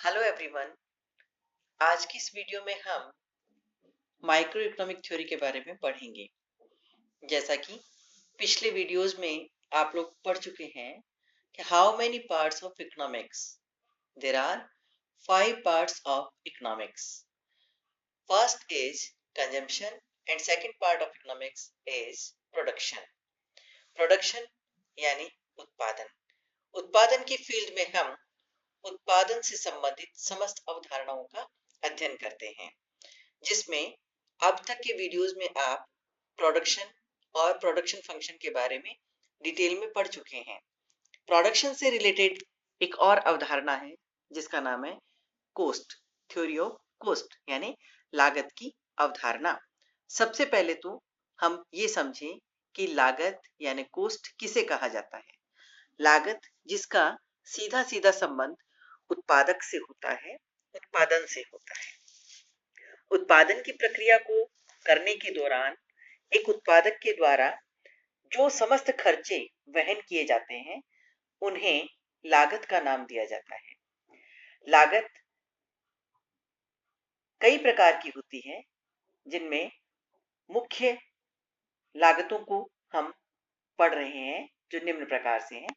Hello everyone. आज की इस वीडियो में हम माइक्रो इकोनॉमिक थ्योरी के बारे में पढ़ेंगे। जैसा कि पिछले वीडियोस में आप लोग पढ़ चुके हैं कि how many parts of economics. There are 5 parts of economics. First is consumption and second part of economics is production. Production यानी उत्पादन। उत्पादन की फील्ड में हम उत्पादन से संबंधित समस्त अवधारणाओं का अध्ययन करते हैं, जिसमें अब तक के वीडियोस में आप प्रोडक्शन और प्रोडक्शन फंक्शन के बारे में डिटेल में पढ़ चुके हैं। प्रोडक्शन से रिलेटेड एक और अवधारणा है जिसका नाम है कोस्ट, थ्योरी ऑफ कोस्ट यानी लागत की अवधारणा। सबसे पहले तो हम ये समझें कि लागत यानी कोस्ट किसे कहा जाता है। लागत जिसका सीधा सीधा संबंध उत्पादक से होता है, उत्पादन से होता है। उत्पादन की प्रक्रिया को करने के दौरान एक उत्पादक के द्वारा जो समस्त खर्चे वहन किए जाते हैं उन्हें लागत का नाम दिया जाता है। लागत कई प्रकार की होती है, जिनमें मुख्य लागतों को हम पढ़ रहे हैं जो निम्न प्रकार से हैं।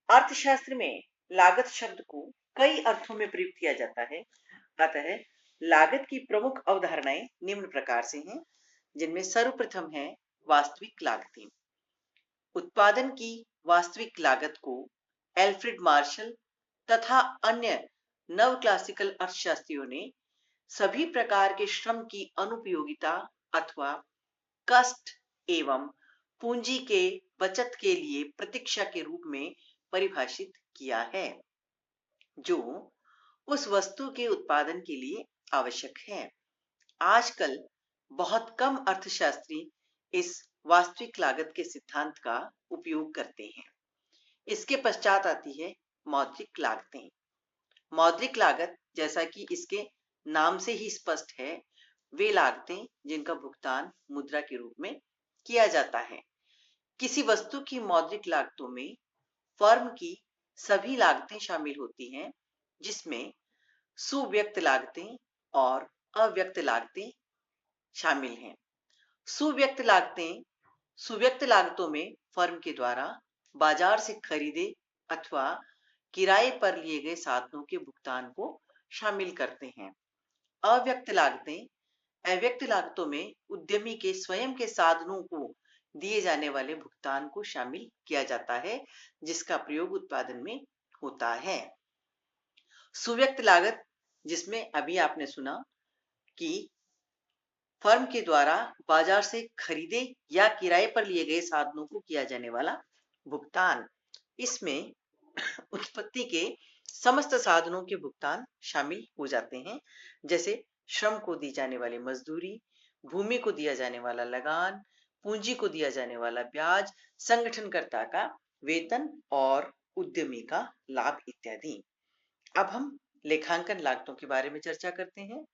अर्थशास्त्र में लागत शब्द को कई अर्थों में प्रयुक्त किया जाता है। अतः लागत की प्रमुख अवधारणाएं निम्न प्रकार से हैं, जिनमें सर्वप्रथम है वास्तविक लागतें। उत्पादन की वास्तविक लागत को एल्फ्रेड मार्शल तथा अन्य नव क्लासिकल अर्थशास्त्रियों ने सभी प्रकार के श्रम की अनुपयोगिता अथवा कष्ट एवं पूंजी के बचत के लिए प्रतीक्षा के रूप में परिभाषित किया है, जो उस वस्तु के उत्पादन के लिए आवश्यक है। आजकल बहुत कम अर्थशास्त्री इस वास्तविक लागत के सिद्धांत का उपयोग करते हैं। इसके पश्चात आती है मौद्रिक लागतें। मौद्रिक लागत जैसा कि इसके नाम से ही स्पष्ट है, वे लागतें जिनका भुगतान मुद्रा के रूप में किया जाता है। किसी वस्तु की मौद्रिक लागतों में फर्म की सभी लागतें शामिल होती हैं, जिसमें सुव्यक्त लागतें और अव्यक्त लागतें शामिल हैं। सुव्यक्त लागतों में फर्म के द्वारा बाजार से खरीदे अथवा किराए पर लिए गए साधनों के भुगतान को शामिल करते हैं। अव्यक्त लागतों में उद्यमी के स्वयं के साधनों को दिए जाने वाले भुगतान को शामिल किया जाता है, जिसका प्रयोग उत्पादन में होता है। सुव्यक्त लागत जिसमें अभी आपने सुना कि फर्म के द्वारा बाजार से खरीदे या किराए पर लिए गए साधनों को किया जाने वाला भुगतान। इसमें उत्पत्ति के समस्त साधनों के भुगतान शामिल हो जाते हैं, जैसे श्रम को दी जाने वाली मजदूरी, भूमि को दिया जाने वाला लगान, पूंजी को दिया जाने वाला ब्याज, संगठनकर्ता का वेतन और उद्यमी का लाभ इत्यादि। अब हम लेखांकन लागतों के बारे में चर्चा करते हैं।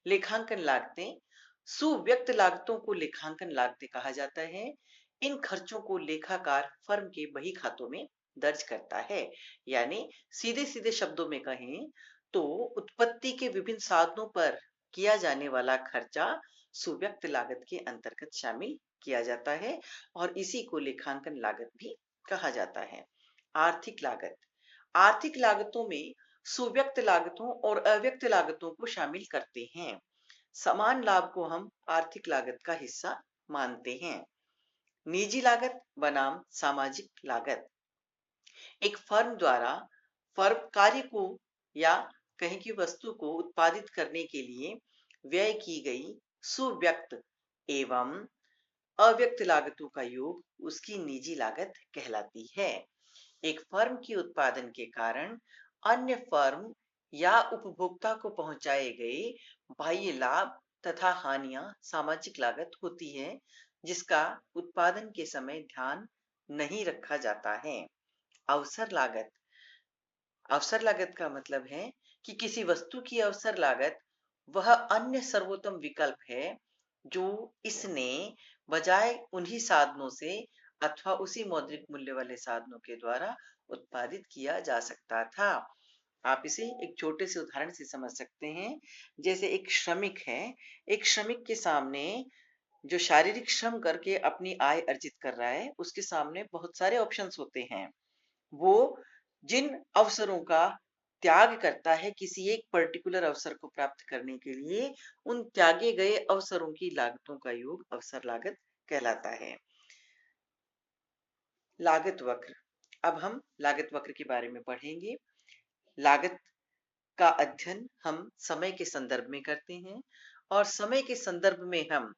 लेखांकन लागतें, सुव्यक्त लागतों को लेखांकन लागतें कहा जाता है। इन खर्चों को लेखाकार फर्म के बही खातों में दर्ज करता है। यानी सीधे सीधे शब्दों में कहें तो उत्पत्ति के विभिन्न साधनों पर किया जाने वाला खर्चा सुव्यक्त लागत के अंतर्गत शामिल किया जाता है और इसी को लेखांकन लागत भी कहा जाता है। आर्थिक लागत, आर्थिक लागतों में सुव्यक्त लागतों और अव्यक्त लागतों को शामिल करते हैं। समान लाभ को हम आर्थिक लागत का हिस्सा मानते हैं। निजी लागत बनाम सामाजिक लागत, एक फर्म द्वारा फर्म कार्य को या कहीं की वस्तु को उत्पादित करने के लिए व्यय की गई सुव्यक्त एवं अव्यक्त लागतों का योग उसकी निजी लागत कहलाती है। एक फर्म के उत्पादन के कारण अन्य फर्म या उपभोक्ता को पहुंचाए गए बाह्य लाभ तथा हानियां सामाजिक लागत होती है, जिसका उत्पादन के समय ध्यान नहीं रखा जाता है। अवसर लागत, अवसर लागत का मतलब है कि किसी वस्तु की अवसर लागत वह अन्य सर्वोत्तम विकल्प है जो इसने बजाय उन्हीं साधनों से अथवा उसी मौद्रिक मूल्य वाले साधनों के द्वारा उत्पादित किया जा सकता था। आप इसे एक छोटे से उदाहरण से समझ सकते हैं। जैसे एक श्रमिक है, एक श्रमिक के सामने जो शारीरिक श्रम करके अपनी आय अर्जित कर रहा है, उसके सामने बहुत सारे ऑप्शंस होते हैं। वो जिन अवसरों का त्याग करता है किसी एक पर्टिकुलर अवसर को प्राप्त करने के लिए, उन त्यागे गए अवसरों की लागतों का योग अवसर लागत कहलाता है। लागत वक्र। अब हम लागत वक्र के बारे में पढ़ेंगे। लागत का अध्ययन हम समय के संदर्भ में करते हैं और समय के संदर्भ में हम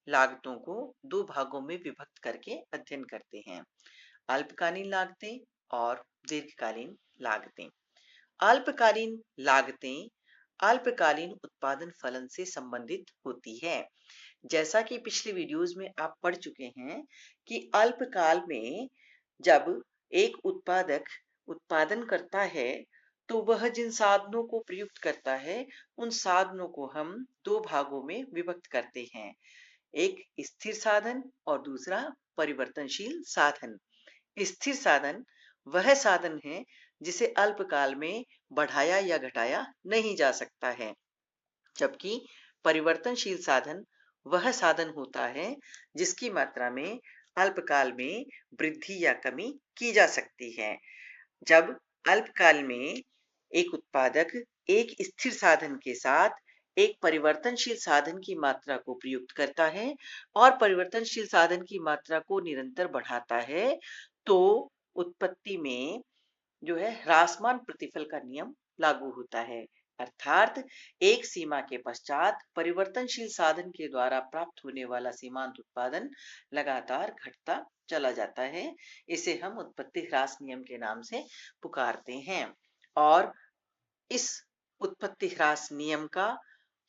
लागतों को दो भागों में विभक्त करके अध्ययन करते हैं। अल्पकालीन लागतें और दीर्घकालीन लागतें। अल्पकालीन लागतें अल्पकालीन उत्पादन फलन से संबंधित होती है। जैसा कि पिछले वीडियोस में आप पढ़ चुके हैं कि अल्पकाल में जब एक उत्पादक उत्पादन करता है तो वह जिन साधनों को प्रयुक्त करता है, उन साधनों को हम दो भागों में विभक्त करते हैं। एक स्थिर साधन और दूसरा परिवर्तनशील साधन। स्थिर साधन वह साधन है जिसे अल्पकाल में बढ़ाया या घटाया नहीं जा सकता है, जबकि परिवर्तनशील साधन वह साधन होता है जिसकी मात्रा में अल्पकाल में वृद्धि या कमी की जा सकती है। जब अल्पकाल में एक उत्पादक एक स्थिर साधन के साथ एक परिवर्तनशील साधन की मात्रा को प्रयुक्त करता है और परिवर्तनशील साधन की मात्रा को निरंतर बढ़ाता है, तो उत्पत्ति में जो है ह्रासमान प्रतिफल का नियम लागू होता है। अर्थात एक सीमा के पश्चात परिवर्तनशील साधन के द्वारा प्राप्त होने वाला सीमांत उत्पादन लगातार घटता चला जाता है। इसे हम उत्पत्ति ह्रास नियम के नाम से पुकारते हैं और इस उत्पत्ति ह्रास नियम का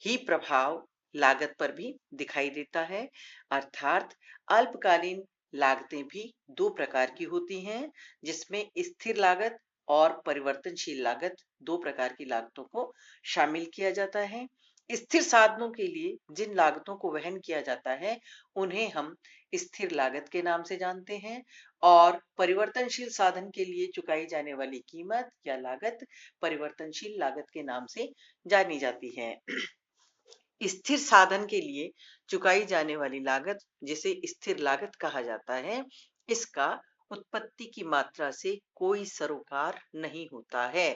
ही प्रभाव लागत पर भी दिखाई देता है। अर्थात अल्पकालीन लागतें भी दो प्रकार की होती हैं, जिसमें स्थिर लागत और परिवर्तनशील लागत दो प्रकार की लागतों को शामिल किया जाता है। स्थिर साधनों के लिए जिन लागतों को वहन किया जाता है, उन्हें हम स्थिर लागत के नाम से जानते हैं और परिवर्तनशील साधन के लिए चुकाई जाने वाली कीमत या लागत परिवर्तनशील लागत के नाम से जानी जाती है। स्थिर साधन के लिए चुकाई जाने वाली लागत, जिसे स्थिर लागत कहा जाता है, इसका उत्पत्ति की मात्रा से कोई सरोकार नहीं होता है।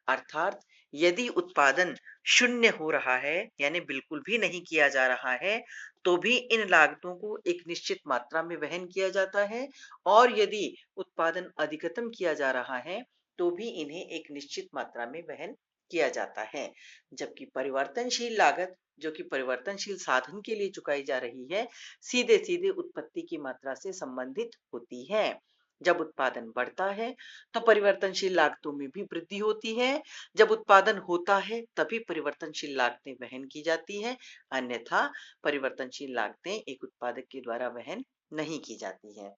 अर्थात यदि उत्पादन शून्य हो रहा है, यानी बिल्कुल भी नहीं किया जा रहा है, तो भी इन लागतों को एक निश्चित मात्रा में वहन किया जाता है और यदि उत्पादन अधिकतम किया जा रहा है, तो भी इन्हें एक निश्चित मात्रा में वहन किया जाता है। जबकि परिवर्तनशील लागत, जो कि परिवर्तनशील साधन के लिए चुकाई जा रही है, सीधे सीधे उत्पत्ति की मात्रा से संबंधित होती है। जब उत्पादन बढ़ता है तो परिवर्तनशील लागतों में भी वृद्धि होती है। जब उत्पादन होता है तभी परिवर्तनशील लागतें वहन की जाती है, अन्यथा परिवर्तनशील लागतें एक उत्पादक के द्वारा वहन नहीं की जाती है।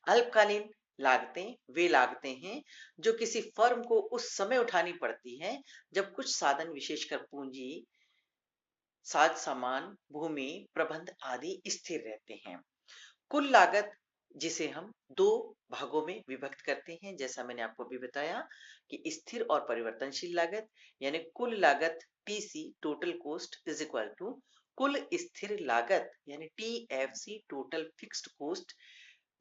अल्पकालीन लागतें वे लागतें हैं जो किसी फर्म को उस समय उठानी पड़ती हैं जब कुछ साधन, विशेषकर पूंजी, साज सामान, भूमि प्रबंध आदि स्थिर रहते हैं। कुल लागत, जिसे हम दो भागों में विभक्त करते हैं, जैसा मैंने आपको अभी बताया कि स्थिर और परिवर्तनशील लागत, यानी कुल लागत TC total cost is equal to कुल स्थिर लागत यानी TFC total fixed cost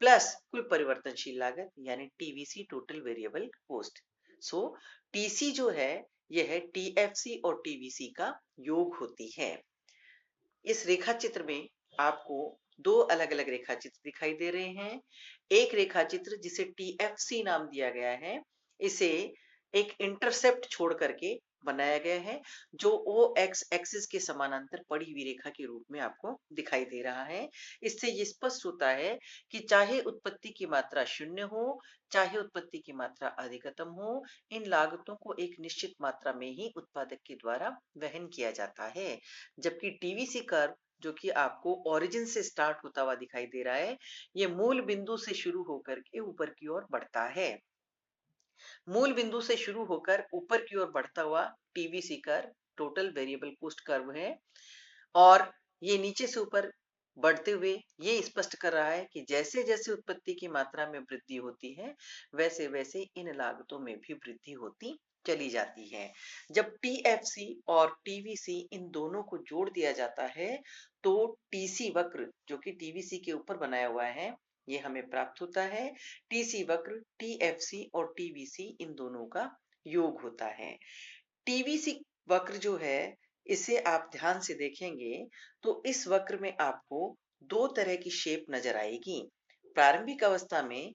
plus कुल परिवर्तनशील लागत यानी TVC total variable cost. So TC जो है यह है टीएफसी और टीवीसी का योग होती है। इस रेखा चित्र में आपको दो अलग अलग रेखा चित्र दिखाई दे रहे हैं। एक रेखा चित्र जिसे टीएफसी नाम दिया गया है, इसे एक इंटरसेप्ट छोड़ करके बनाया गया है, जो ओ एक्स एक्सिस के समानांतर पड़ी हुई रेखा के रूप में आपको दिखाई दे रहा है। इससे ये स्पष्ट होता है कि चाहे उत्पत्ति की मात्रा शून्य हो, चाहे उत्पत्ति की मात्रा अधिकतम हो, इन लागतों को एक निश्चित मात्रा में ही उत्पादक के द्वारा वहन किया जाता है। जबकि टीवीसी कर्व, जो कि आपको ओरिजिन से स्टार्ट होता हुआ दिखाई दे रहा है, ये मूल बिंदु से शुरू होकर के ऊपर की ओर बढ़ता है। मूल बिंदु से शुरू होकर ऊपर की ओर बढ़ता हुआ TVC curve total variable cost curve है और ये नीचे से ऊपर बढ़ते हुए ये स्पष्ट कर रहा है कि जैसे जैसे उत्पत्ति की मात्रा में वृद्धि होती है, वैसे वैसे इन लागतों में भी वृद्धि होती चली जाती है। जब टीएफसी और टीवीसी इन दोनों को जोड़ दिया जाता है तो टीसी वक्र जो कि टीवीसी के ऊपर बनाया हुआ है ये हमें प्राप्त होता है। टीसी वक्र टीएफसी और टीवीसी इन दोनों का योग होता है। टीवीसी वक्र जो है इसे आप ध्यान से देखेंगे तो इस वक्र में आपको दो तरह की शेप नजर आएगी। प्रारंभिक अवस्था में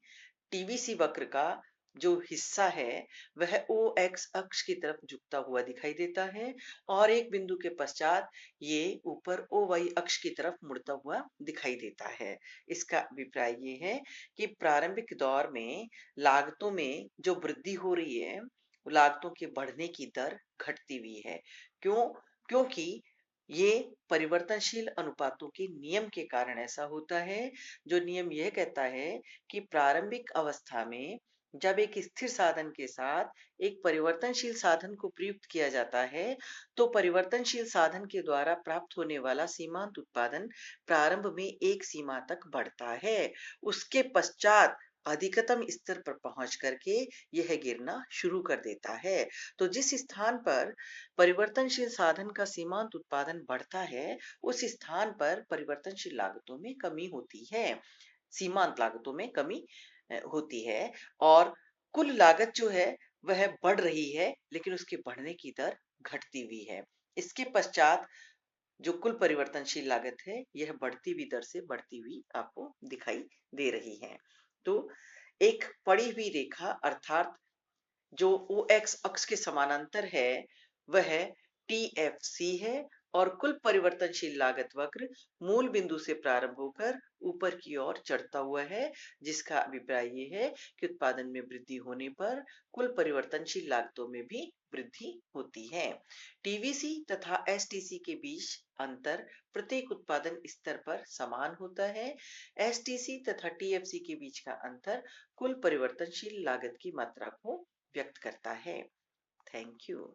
टीवीसी वक्र का जो हिस्सा है वह ओ एक्स अक्ष की तरफ झुकता हुआ दिखाई देता है और एक बिंदु के पश्चात ये ऊपर ओ वाई अक्ष की तरफ मुड़ता हुआ दिखाई देता है। इसका अभिप्राय ये है कि प्रारंभिक दौर में लागतों में जो वृद्धि हो रही है लागतों के बढ़ने की दर घटती हुई है। क्यों? क्योंकि ये परिवर्तनशील अनुपातों के नियम के कारण ऐसा होता है। जो नियम यह कहता है कि प्रारंभिक अवस्था में जब एक स्थिर साधन के साथ एक परिवर्तनशील साधन को प्रयुक्त किया जाता है तो परिवर्तनशील साधन के द्वारा प्राप्त होने वाला सीमांत उत्पादन प्रारंभ में एक सीमा तक बढ़ता है। उसके पश्चात अधिकतम स्तर पर पहुंच करके यह गिरना शुरू कर देता है। तो जिस स्थान पर परिवर्तनशील साधन का सीमांत उत्पादन बढ़ता है उस स्थान पर परिवर्तनशील लागतों में कमी होती है, सीमांत लागतों में कमी होती है और कुल लागत जो है वह बढ़ रही है लेकिन उसके बढ़ने की दर घटती हुई है। इसके पश्चात जो कुल परिवर्तनशील लागत है यह बढ़ती हुई दर से बढ़ती हुई आपको दिखाई दे रही है। तो एक पड़ी हुई रेखा अर्थात जो ओ एक्स अक्ष के समानांतर है वह टी एफ सी है और कुल परिवर्तनशील लागत वक्र मूल बिंदु से प्रारंभ होकर ऊपर की ओर चढ़ता हुआ है जिसका अभिप्राय ये है कि उत्पादन में वृद्धि होने पर कुल परिवर्तनशील लागतों में भी वृद्धि होती है। टीवीसी तथा एसटीसी के बीच अंतर प्रत्येक उत्पादन स्तर पर समान होता है। एसटीसी तथा टीएफसी के बीच का अंतर कुल परिवर्तनशील लागत की मात्रा को व्यक्त करता है। Thank you.